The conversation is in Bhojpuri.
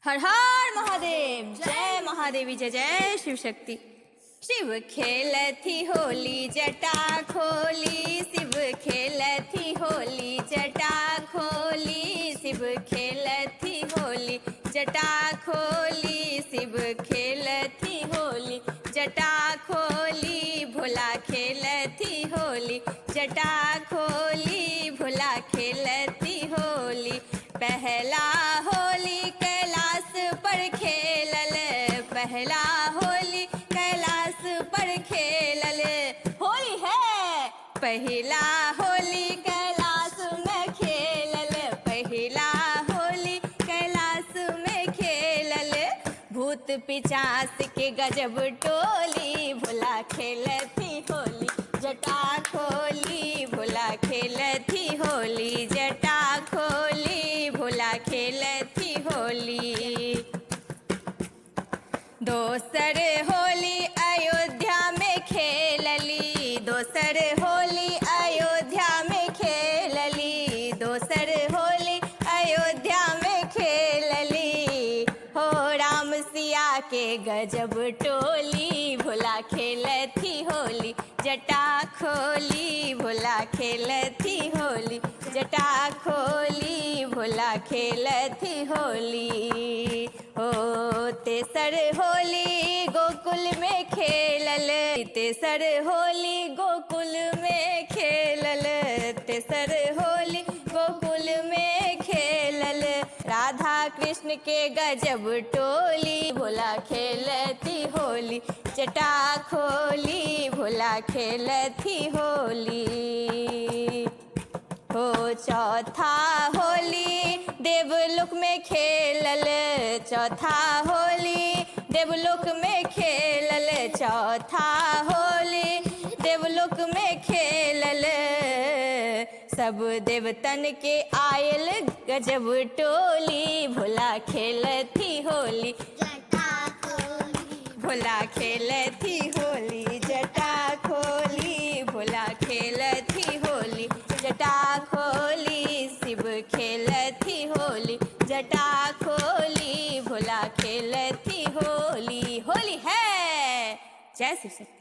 हर हर महादेव, जय महादेवी, जय जय शिव शक्ति। शिव खेलती होली जटा खोली, शिव खेलती होली जटा खोली, शिव खेलती होली जटा खोली, शिव खेलती होली जटा खोली, भोला खेलती होली जटा खोली, भोला खेलती होली। पहला होली कैलाश पर खेलल, पहला होली कैलाश पर खेलल होली है। पहला होली कैलाश में खेलल, पहला होली कैलाश में खेलल। भूत पिचास के गजब टोली, भोला खेलती होली जटा खोली, भोला खेलती होली जटा खोली, भोला खेलती होली। दोसर होली अयोध्या में खेलली, दोसर होली अयोध्या में खेलली, दोसर होली अयोध्या में खेलली। हो राम सिया के गजब टोली, भोला खेलती होली जटा खोली, भोला खेलती होली जटा खोली, भोला खेलती होली। हो तेसर होली गोकुल में खेलल, तेसर होली गोकुल में खेलल, तेसर होली गोकुल में खेलल। राधा कृष्ण के गजब टोली, भोला खेलती होली जटा खोली, भोला खेलती होली। हो चौथा होली देवलोक में खेलल, चौथा होली देवलोक में खेलल, चौथा होली देवलोक में खेलल। सब देवतन के आयल गजब टोली, भोला खेलती होली जटा खोली, भोला खेलती होली जटा खोली, भोला खेलती होली जटा खोली, शिव खेलती होली जटा खोली, भोला खेलती होली। होली है। जय शिव शक्ति।